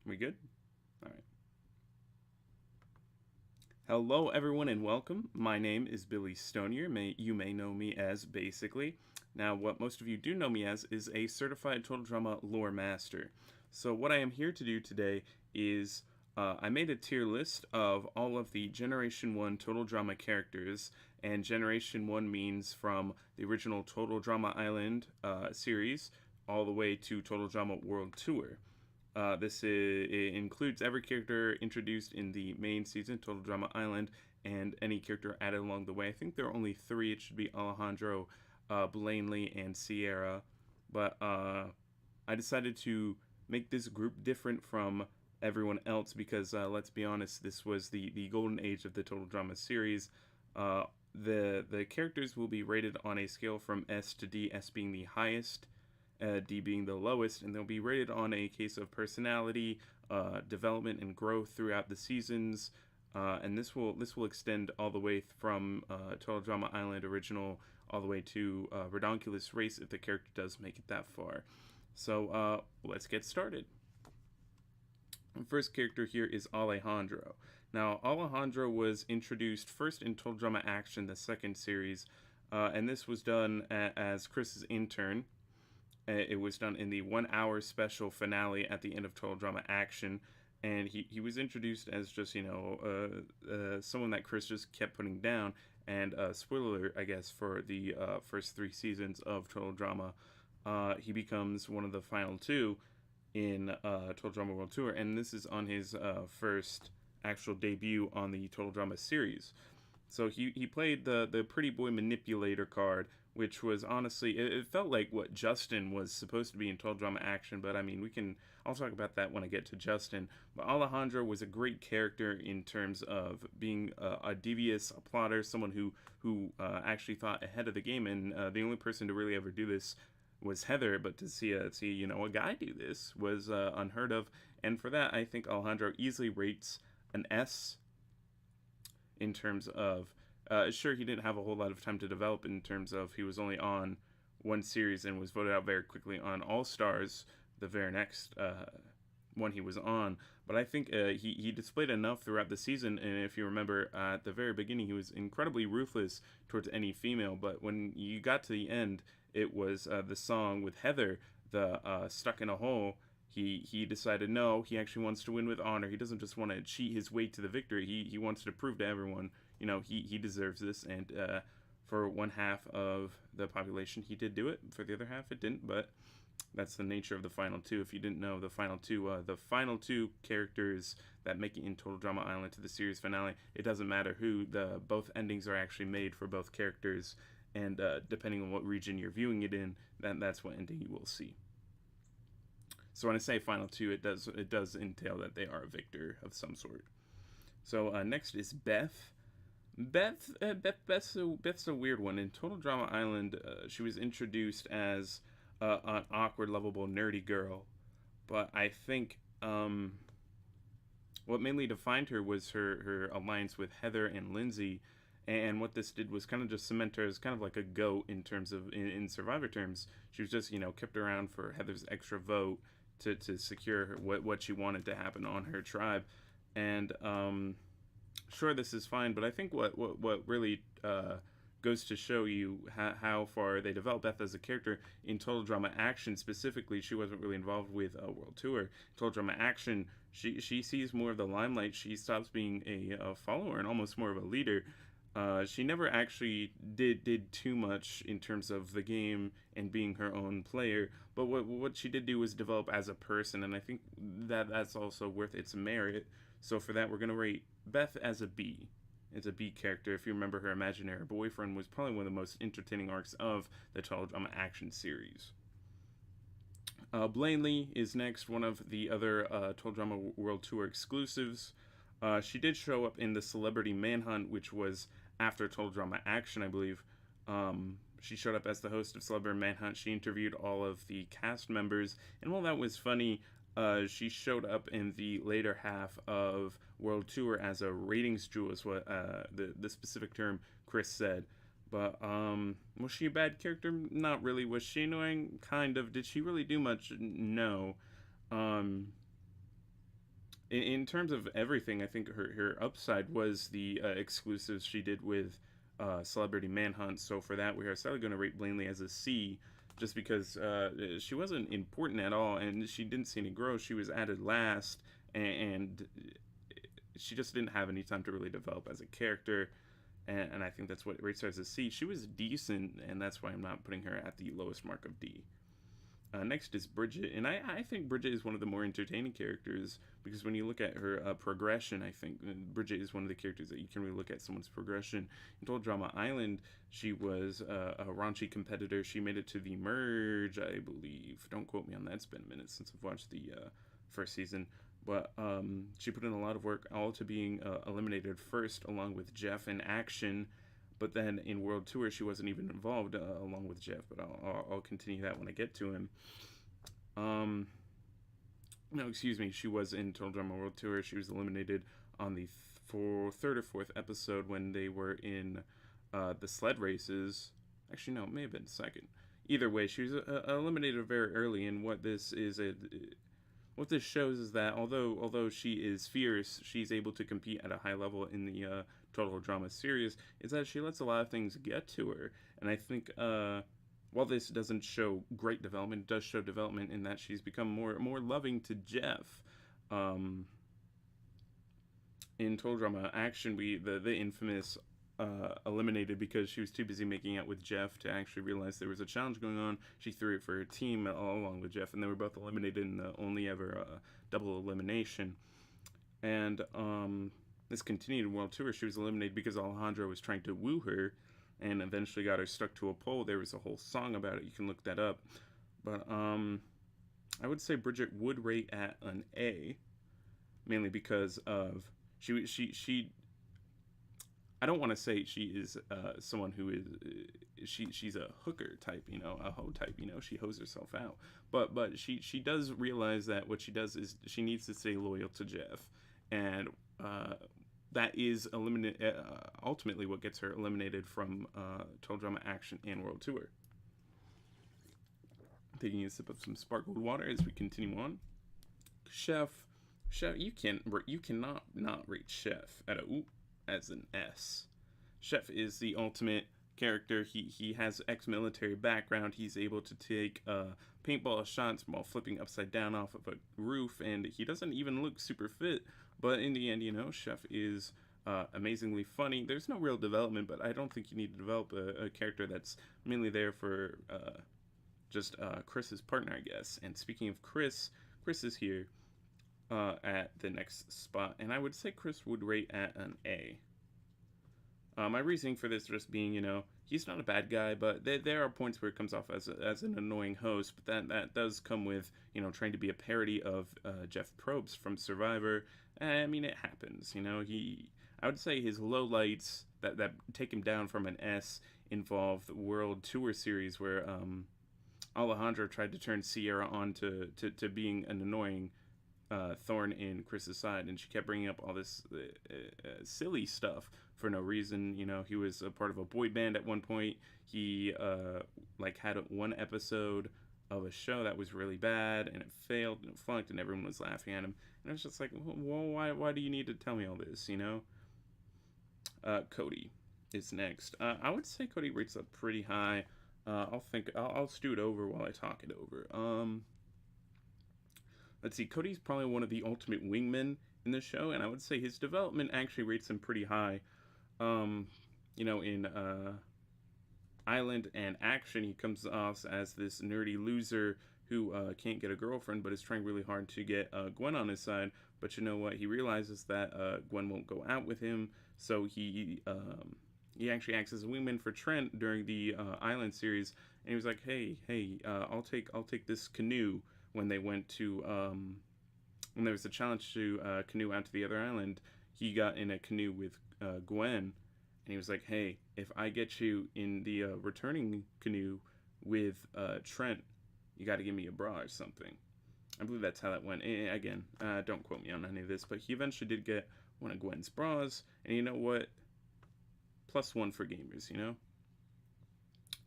We good? All right. Hello, everyone, and welcome. My name is Billy Stonier. You may know me as Basically. Now, what most of you do know me as is a certified total drama lore master. So, what I am here to do today is I made a tier list of all of the Generation 1 Total Drama characters, and Generation 1 means from the original Total Drama Island series all the way to Total Drama World Tour. It includes every character introduced in the main season, Total Drama Island, and any character added along the way. I think there are only three. It should be Alejandro, Blainley, and Sierra. But I decided to make this group different from everyone else because, let's be honest, this was the golden age of the Total Drama series. Uh, the characters will be rated on a scale from S to D, S being the highest, D being the lowest, and they'll be rated on a case of personality, development, and growth throughout the seasons. And this will extend all the way from Total Drama Island original all the way to Redonkulous Race if the character does make it that far. So let's get started. The first character here is Alejandro. Now, Alejandro was introduced first in Total Drama Action, the second series, and this was done as Chris's intern. It was done in the 1 hour special finale at the end of Total Drama Action. And he was introduced as just, someone that Chris just kept putting down. And spoiler, I guess, for the first three seasons of Total Drama, he becomes one of the final two in Total Drama World Tour. And this is on his first actual debut on the Total Drama series. So he played the Pretty Boy Manipulator card, which was honestly, it felt like what Justin was supposed to be in Total Drama Action, but I mean, I'll talk about that when I get to Justin. But Alejandro was a great character in terms of being a devious plotter, someone who actually thought ahead of the game, and the only person to really ever do this was Heather, but to see a guy do this was unheard of, and for that, I think Alejandro easily rates an S in terms of, sure, he didn't have a whole lot of time to develop in terms of he was only on one series and was voted out very quickly on All Stars, the very next one he was on. But I think he displayed enough throughout the season, and if you remember, at the very beginning, he was incredibly ruthless towards any female, but when you got to the end, it was the song with Heather, the Stuck in a Hole. He decided no, he actually wants to win with honor. He doesn't just want to cheat his way to the victory. He wants to prove to everyone, he deserves this. And for one half of the population, he did do it. For the other half, it didn't. But that's the nature of the final two. If you didn't know, the final two characters that make it in Total Drama Island to the series finale, it doesn't matter who. Both endings are actually made for both characters, and depending on what region you're viewing it in, that's what ending you will see. So when I say final two, it does entail that they are a victor of some sort. So next is Beth. Beth's a weird one. In Total Drama Island, she was introduced as an awkward, lovable, nerdy girl, but I think what mainly defined her was her alliance with Heather and Lindsay. And what this did was kind of just cement her as kind of like a goat in terms of in Survivor terms. She was just kept around for Heather's extra vote to secure what she wanted to happen on her tribe. And sure, this is fine, but I think what really goes to show you how far they developed Beth as a character in Total Drama Action specifically. She wasn't really involved with World Tour. Total Drama Action, she sees more of the limelight. She stops being a follower and almost more of a leader. She never actually did too much in terms of the game and being her own player, but what she did do was develop as a person, and I think that's also worth its merit. So for that, we're going to rate Beth as a B. It's a B character. If you remember, her imaginary boyfriend was probably one of the most entertaining arcs of the Total Drama Action series. Blainley is next, one of the other Total Drama World Tour exclusives. She did show up in the Celebrity Manhunt, which was after Total Drama Action, I believe. She showed up as the host of Celebrity Manhunt. She interviewed all of the cast members, and while that was funny, she showed up in the later half of World Tour as a ratings jewel, is what the specific term Chris said. But was she a bad character? Not really. Was she annoying? Kind of. Did she really do much? No. in terms of everything, I think her upside was the exclusives she did with Celebrity Manhunt. So for that, we are sadly going to rate Blainley as a C, just because she wasn't important at all, and she didn't see any growth. She was added last, and she just didn't have any time to really develop as a character. And I think that's what rates her as a C. She was decent, and that's why I'm not putting her at the lowest mark of D. Next is Bridgette, and I think Bridgette is one of the more entertaining characters, because when you look at her progression, I think Bridgette is one of the characters that you can really look at someone's progression. In Total Drama Island, she was a raunchy competitor. She made it to the merge, I believe. Don't quote me on that. It's been a minute since I've watched the first season. But she put in a lot of work, all to being eliminated first, along with Geoff in Action. But then in World Tour, she wasn't even involved along with Geoff. But I'll continue that when I get to him. No, excuse me. She was in Total Drama World Tour. She was eliminated on the third or fourth episode when they were in the sled races. Actually, no, it may have been second. Either way, she was eliminated very early. And what this shows is that although she is fierce, she's able to compete at a high level in the Total Drama series, is that she lets a lot of things get to her. And I think while this doesn't show great development, it does show development in that she's become more loving to Geoff. In Total Drama Action, the infamous eliminated because she was too busy making out with Geoff to actually realize there was a challenge going on. She threw it for her team along with Geoff, and they were both eliminated in the only ever double elimination. And this continued in World Tour. She was eliminated because Alejandro was trying to woo her, and eventually got her stuck to a pole. There was a whole song about it. You can look that up. But I would say Bridgette would rate at an A, mainly because of she I don't want to say she is someone who is she's a hooker type, a hoe type, she hoes herself out. But she does realize that what she does is she needs to stay loyal to Geoff, and that is ultimately what gets her eliminated from Total Drama Action and World Tour. Taking a sip of some sparkled water as we continue on. Chef, you cannot not rate Chef at as an S. Chef is the ultimate character. He has ex-military background. He's able to take paintball shots while flipping upside down off of a roof, and he doesn't even look super fit. But in the end, Chef is amazingly funny. There's no real development, but I don't think you need to develop a character that's mainly there for just Chris's partner, I guess. And speaking of Chris is here at the next spot, and I would say Chris would rate at an A. My reasoning for this just being, he's not a bad guy, but there are points where it comes off as an annoying host, but that does come with, trying to be a parody of Geoff Probst from Survivor. I mean, it happens, I would say his lowlights that take him down from an S involve the World Tour series where Alejandro tried to turn Sierra on to being an annoying thorn in Chris's side, and she kept bringing up all this silly stuff for no reason. He was a part of a boy band at one point. He had one episode of a show that was really bad, and it failed and it flunked, and everyone was laughing at him. And I was just like, well, why do you need to tell me all this? Cody is next. I would say Cody rates up pretty high. I'll stew it over while I talk it over. Let's see, Cody's probably one of the ultimate wingmen in the show, and I would say his development actually rates him pretty high. In Island and Action, he comes off as this nerdy loser who can't get a girlfriend, but is trying really hard to get Gwen on his side. But you know what? He realizes that Gwen won't go out with him, so he actually acts as a wingman for Trent during the Island series, and he was like, "Hey, I'll take this canoe." When they went to, when there was a challenge to canoe out to the other island, he got in a canoe with Gwen, and he was like, "Hey, if I get you in the returning canoe with Trent, you got to give me a bra or something." I believe that's how that went. Again, don't quote me on any of this, but he eventually did get one of Gwen's bras, and you know what? +1 for gamers,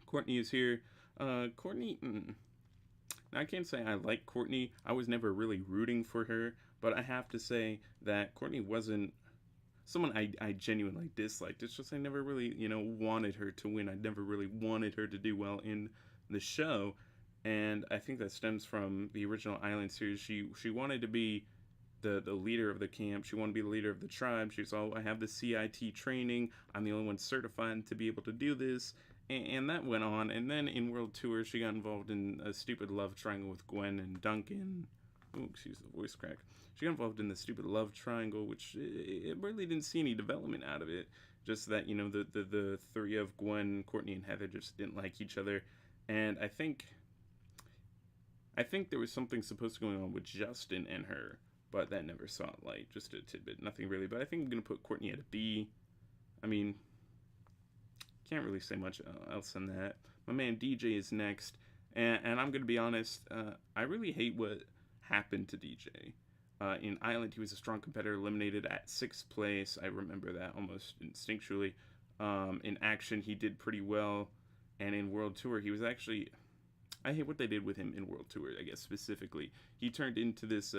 Courtney is here. Courtney, Now, I can't say I like Courtney. I was never really rooting for her, but I have to say that Courtney wasn't someone I genuinely disliked. It's just I never really, wanted her to win. I never really wanted her to do well in the show. And I think that stems from the original Island series. She wanted to be the leader of the camp. She wanted to be the leader of the tribe. She was, oh, I have the CIT training. I'm the only one certified to be able to do this. And that went on. And then in World Tour, she got involved in a stupid love triangle with Gwen and Duncan. Oh, excuse the voice crack. She got involved in the stupid love triangle, which it really didn't see any development out of it. Just that, the three of Gwen, Courtney, and Heather just didn't like each other. And I think there was something supposed to go on with Justin and her, but that never saw light. Just a tidbit, nothing really. But I think I'm going to put Courtney at a B. I mean, can't really say much else than that. My man DJ is next, and I'm going to be honest, I really hate what happened to DJ. In Island, he was a strong competitor, eliminated at 6th place. I remember that almost instinctually. In Action, he did pretty well, and in World Tour, he was actually... I hate what they did with him in World Tour, I guess, specifically. He turned into this,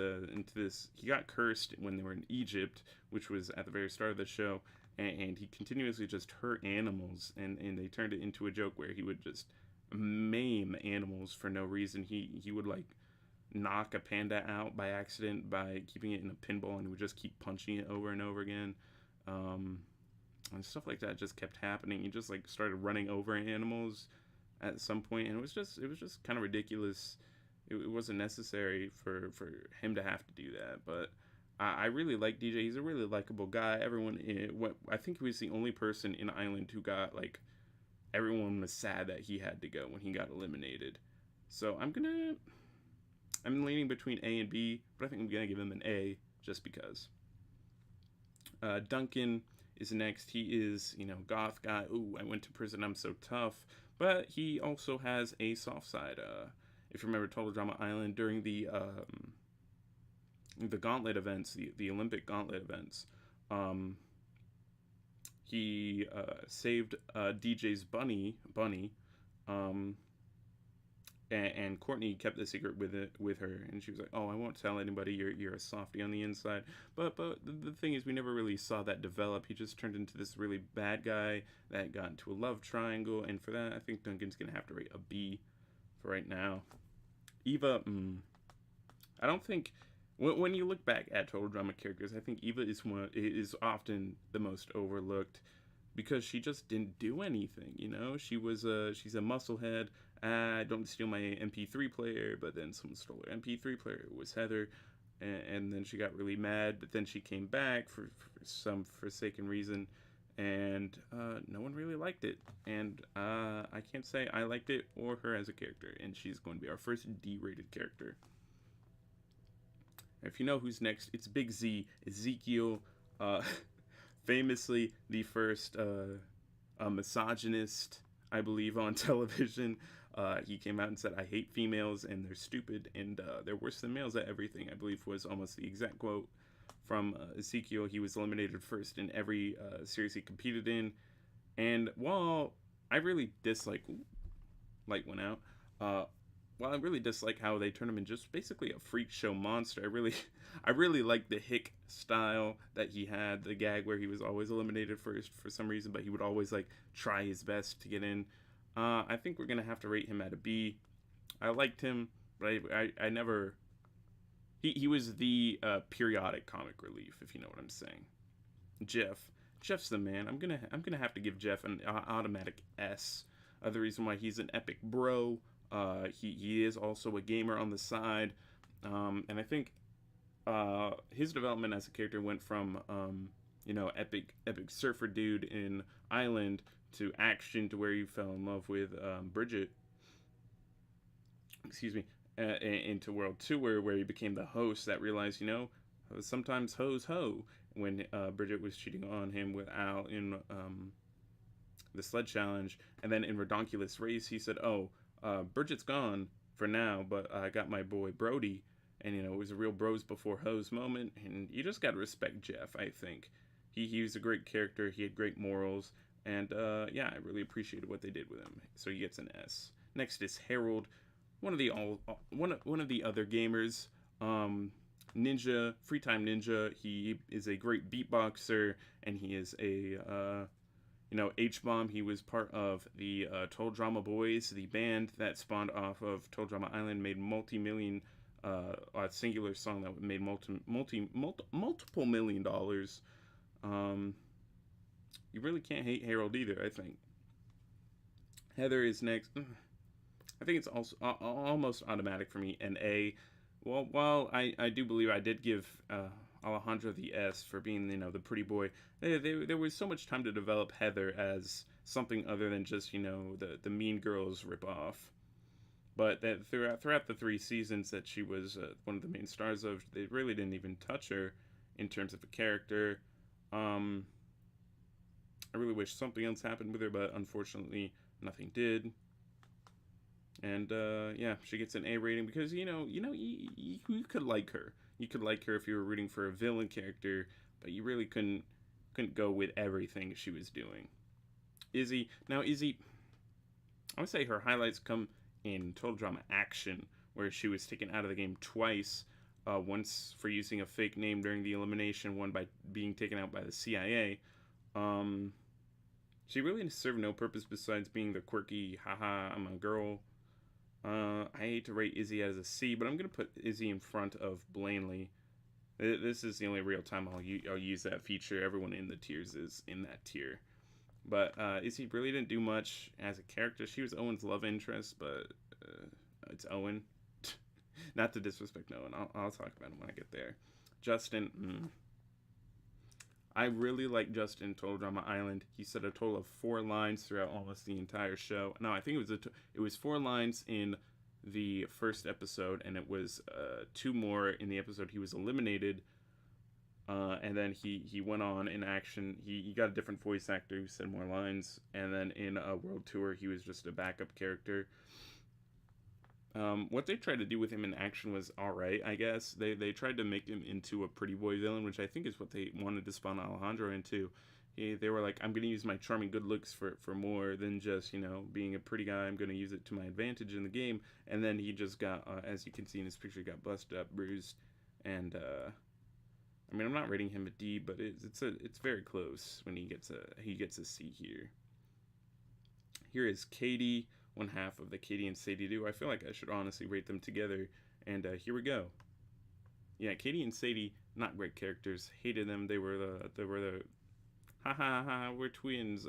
he got cursed when they were in Egypt, which was at the very start of the show, and he continuously just hurt animals, and they turned it into a joke where he would just maim animals for no reason. He would, like, knock a panda out by accident by keeping it in a pinball, and he would just keep punching it over and over again. And stuff like that just kept happening. He just, like, started running over animals at some point, and it was just kind of ridiculous. It wasn't necessary for him to have to do that, but I really like DJ. He's a really likable guy. I think he was the only person in Island who got, like, everyone was sad that he had to go when he got eliminated. So I'm leaning between A and B, but I think I'm gonna give him an A just because. Duncan is next. He is, goth guy. Ooh, I went to prison, I'm so tough. But he also has a soft side. If you remember Total Drama Island, during the gauntlet events, the Olympic gauntlet events, he saved DJ's bunny, and Courtney kept the secret with her, and she was like, "Oh, I won't tell anybody. You're a softie on the inside." But the thing is, we never really saw that develop. He just turned into this really bad guy that got into a love triangle, and for that, I think Duncan's gonna have to rate a B for right now. Eva, I don't think when you look back at Total Drama characters, I think Eva is often the most overlooked because she just didn't do anything. She's a musclehead. Don't steal my MP3 player, but then someone stole her MP3 player. It was Heather, and then she got really mad, but then she came back for some forsaken reason, and no one really liked it, and I can't say I liked it or her as a character, and she's going to be our first D-rated character. If you know who's next, it's Big Z, Ezekiel, famously the first misogynist, I believe, on television. He came out and said, "I hate females and they're stupid and they're worse than males at everything," I believe was almost the exact quote from Ezekiel. He was eliminated first in every series he competed in. And while I really dislike... Light went out. While I really dislike how they turned him in just basically a freak show monster, I really like the Hick style that he had, the gag where he was always eliminated first for some reason, but he would always, like, try his best to get in. I think we're gonna have to rate him at a B. I liked him, but I never... He was the periodic comic relief, if you know what I'm saying. Geoff's the man. I'm gonna have to give Geoff an automatic S. The reason why he's an epic bro. He is also a gamer on the side, and I think his development as a character went from epic surfer dude in Island to Action, to where he fell in love with Bridgette. Excuse me. Into World Tour, where he became the host that realized, sometimes hoes hoe, when Bridgette was cheating on him with Al in the sled challenge. And then in Redonkulous Race, he said, Bridgette's gone for now, but I got my boy Brody. And, it was a real bros before hoes moment. And you just got to respect Geoff, I think. He was a great character. He had great morals. And, I really appreciated what they did with him. So he gets an S. Next is Harold. one of the other gamers. Ninja, Free Time Ninja. He is a great beatboxer, and he is a H-Bomb. He was part of the Total Drama Boys, the band that spawned off of Total Drama Island, made multi-million, a singular song that made multiple $1 million. You really can't hate Harold either, I think. Heather is next. I think it's also almost automatic for me, an A. Well, while I do believe I did give Alejandro the S for being, the pretty boy, there was so much time to develop Heather as something other than just, the Mean Girls ripoff. But that throughout the 3 seasons that she was one of the main stars of, they really didn't even touch her in terms of a character. I really wish something else happened with her, but unfortunately nothing did. And yeah, she gets an A rating because you could like her. You could like her if you were rooting for a villain character, but you really couldn't go with everything she was doing. Izzy, I would say her highlights come in Total Drama Action, where she was taken out of the game twice. Once for using a fake name during the elimination, one by being taken out by the CIA. She really served no purpose besides being the quirky, haha, I'm a girl. I hate to rate Izzy as a C, but I'm going to put Izzy in front of Blainley. This is the only real time I'll use that feature. Everyone in the tiers is in that tier. But Izzy really didn't do much as a character. She was Owen's love interest, but it's Owen. Not to disrespect Owen. I'll talk about him when I get there. Justin, I really like Justin in Total Drama Island. He said a total of 4 lines throughout almost the entire show. No, I think it was 4 lines in the first episode, and it was 2 more in the episode he was eliminated. And then he went on in action. He got a different voice actor who said more lines. And then in a world tour, he was just a backup character. What they tried to do with him in action was alright, I guess. They tried to make him into a pretty boy villain, which I think is what they wanted to spawn Alejandro into. They were like, I'm going to use my charming good looks for more than just, being a pretty guy. I'm going to use it to my advantage in the game. And then he just got, as you can see in his picture, got busted up, bruised. And, I'm not rating him a D, but it's very close when he gets a C here. Here is Katie, one half of the Katie and Sadie duo. I feel like I should honestly rate them together, and here we go. Yeah, Katie and Sadie, not great characters. Hated them. They were the ha ha ha. We're twins.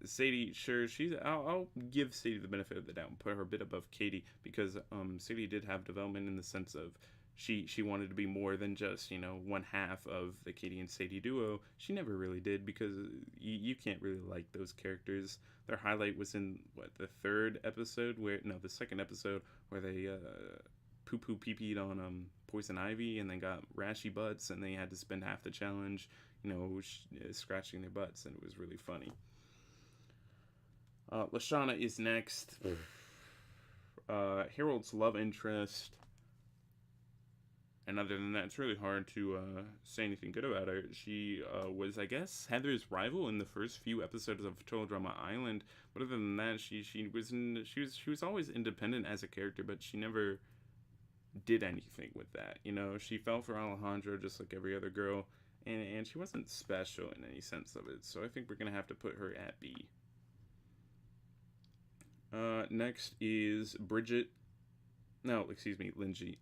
Sadie, sure, I'll give Sadie the benefit of the doubt and put her a bit above Katie because Sadie did have development in the sense of she wanted to be more than just one half of the Katie and Sadie duo. She never really did because you can't really like those characters. Their highlight was in the second episode where they poo pee-peed on Poison Ivy and they got rashy butts and they had to spend half the challenge scratching their butts, and it was really funny. Leshawna is next. Harold's love interest. And other than that, it's really hard to say anything good about her. She was, I guess, Heather's rival in the first few episodes of Total Drama Island. But other than that, she was always independent as a character, but she never did anything with that. She fell for Alejandro just like every other girl, and she wasn't special in any sense of it. So I think we're gonna have to put her at B. Next is Bridgette. No, excuse me, Lindsay,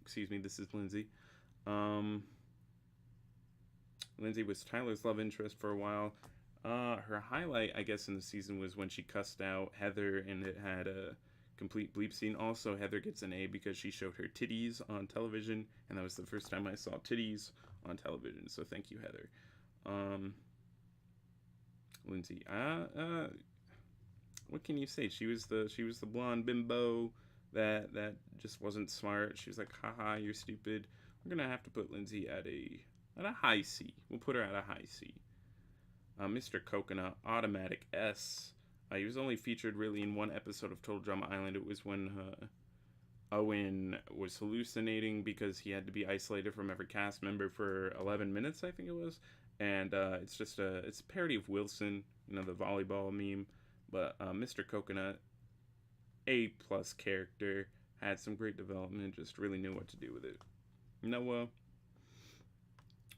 excuse me, this is Lindsay. Lindsay was Tyler's love interest for a while. Her highlight, I guess, in the season was when she cussed out Heather and it had a complete bleep scene. Also, Heather gets an A because she showed her titties on television, and that was the first time I saw titties on television, so thank you, Heather. Lindsay, what can you say? She was the blonde bimbo that just wasn't smart. She was like, haha, you're stupid. We're gonna have to put Lindsay at a high C. We'll put her at a high C. Mr. Coconut, automatic S. He was only featured really in one episode of Total Drama Island. It was when Owen was hallucinating because he had to be isolated from every cast member for 11 minutes, I think it was. And it's a parody of Wilson, the volleyball meme. But Mr. Coconut, A plus character, had some great development, just really knew what to do with it. Noah,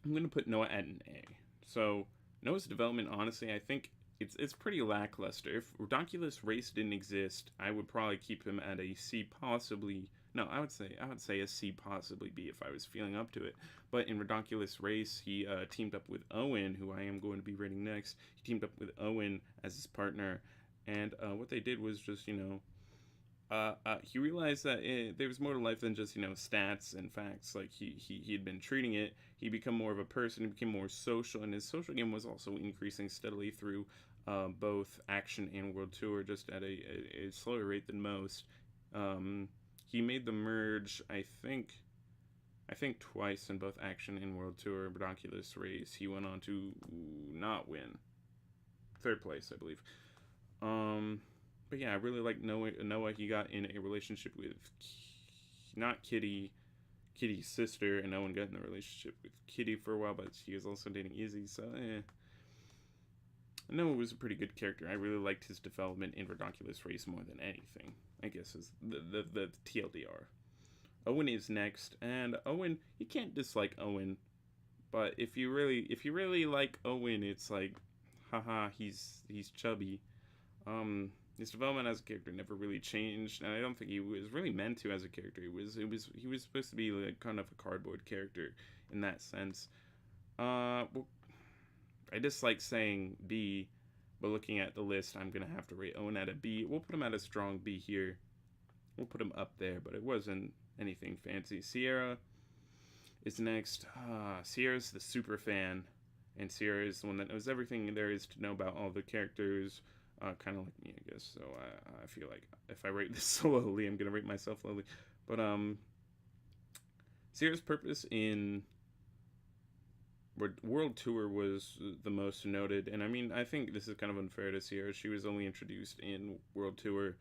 I'm gonna put Noah at an A. So Noah's development, honestly, I think it's pretty lackluster. If Redonkulous Race didn't exist, I would probably keep him at a C, possibly. No, I would say a C, possibly B if I was feeling up to it. But in Redonkulous Race, he teamed up with Owen, who I am going to be rating next. He teamed up with Owen as his partner, and what they did was just he realized that there was more to life than just stats and facts. Like he had been treating it. He became more of a person. He became more social, and his social game was also increasing steadily through both Action and World Tour, just at a slower rate than most. He made the merge, I think twice in both Action and World Tour. Redonkulous Race, he went on to not win, third place, I believe. But yeah, I really like Noah. He got in a relationship with not Kitty's sister, and Owen got in a relationship with Kitty for a while, but she was also dating Izzy, so Noah was a pretty good character. I really liked his development in Redonkulous Race more than anything, I guess, is the TLDR. Owen is next, and Owen, you can't dislike Owen, but if you really like Owen, it's like, haha, he's chubby. His development as a character never really changed, and I don't think he was really meant to as a character. He was supposed to be like kind of a cardboard character in that sense. Well, I dislike saying B, but looking at the list, I'm gonna have to rate Owen at a B. We'll put him at a strong B here. We'll put him up there, but it wasn't anything fancy. Sierra is next. Sierra's the super fan, and Sierra is the one that knows everything there is to know about all the characters. Kind of like me, I guess. So I feel like if I rate this slowly, I'm gonna rate myself slowly. But Sierra's purpose in World Tour was the most noted, and I mean, I think this is kind of unfair to Sierra. She was only introduced in World Tour.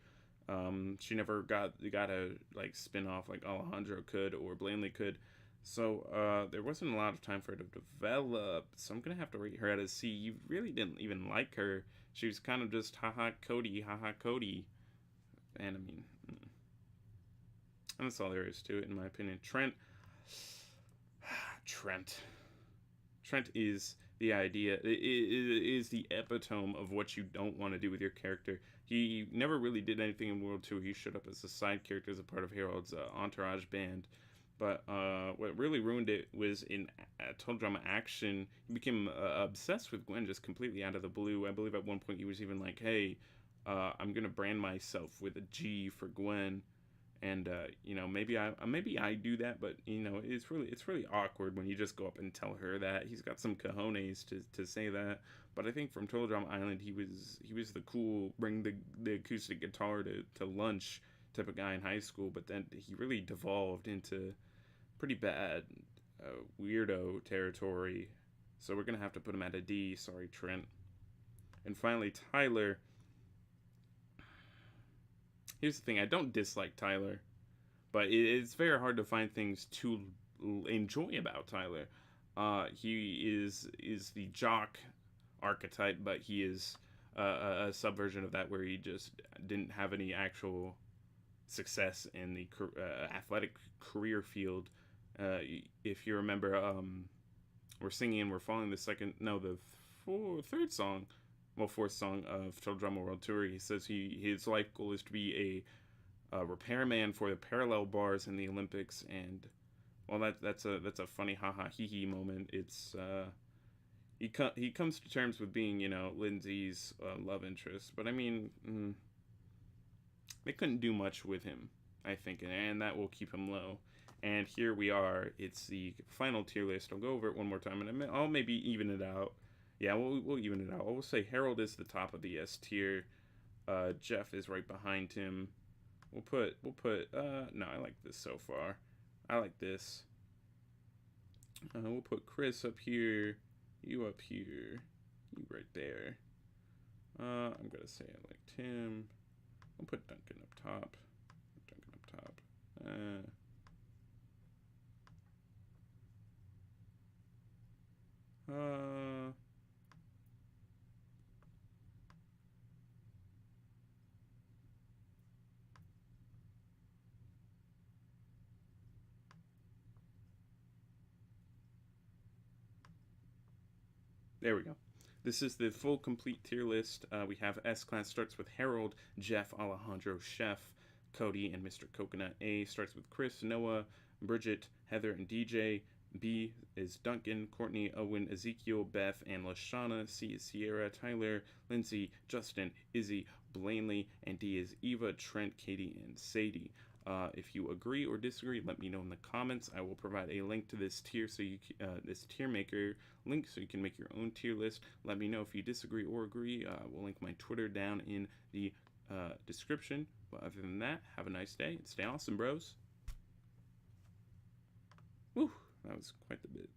She never got a like spin off like Alejandro could or Blainley could. So there wasn't a lot of time for her to develop. So I'm gonna have to rate her at a C. You really didn't even like her. She was kind of just haha Cody. And I mean, and that's all there is to it in my opinion. Trent is the idea. It is the epitome of what you don't want to do with your character. He never really did anything in World 2. He showed up as a side character as a part of Harold's entourage band. But what really ruined it was in Total Drama Action, he became obsessed with Gwen just completely out of the blue. I believe at one point he was even like, hey, I'm going to brand myself with a G for Gwen. And, maybe I do that, but, it's really awkward when you just go up and tell her that. He's got some cojones to say that. But I think from Total Drama Island, he was the cool, bring the acoustic guitar to lunch type of guy in high school, but then he really devolved into pretty bad weirdo territory. So we're gonna have to put him at a D. Sorry, Trent. And finally, Tyler. Here's the thing: I don't dislike Tyler, but it's very hard to find things to enjoy about Tyler. He is the jock archetype, but he is a subversion of that, where he just didn't have any actual success in the athletic career field. If you remember, we're singing and we're following the fourth song of Total Drama World Tour. He says his life goal is to be a repairman for the parallel bars in the Olympics, and well, that's a funny haha hee hee moment. It's he comes to terms with being Lindsay's love interest, but I mean. They couldn't do much with him, I think, and that will keep him low. And here we are. It's the final tier list. I'll go over it one more time, and I'll maybe even it out. Yeah, we'll even it out. We'll say Harold is the top of the S tier. Geoff is right behind him. We'll put. No, I like this so far. I like this. We'll put Chris up here. You up here. You right there. I'm gonna say I like Tim. I'll put Duncan up top. There we go. This is the full complete tier list. We have S class starts with Harold, Geoff, Alejandro, Chef, Cody, and Mr. Coconut. A starts with Chris, Noah, Bridgette, Heather, and DJ. B is Duncan, Courtney, Owen, Ezekiel, Beth, and Leshawna. C is Sierra, Tyler, Lindsay, Justin, Izzy, Blainley, and D is Eva, Trent, Katie, and Sadie. If you agree or disagree, let me know in the comments. I will provide a link to this tier, so you this tier maker link, so you can make your own tier list. Let me know if you disagree or agree. We'll link my Twitter down in the description. But other than that, have a nice day and stay awesome, bros. Woo, that was quite the bit.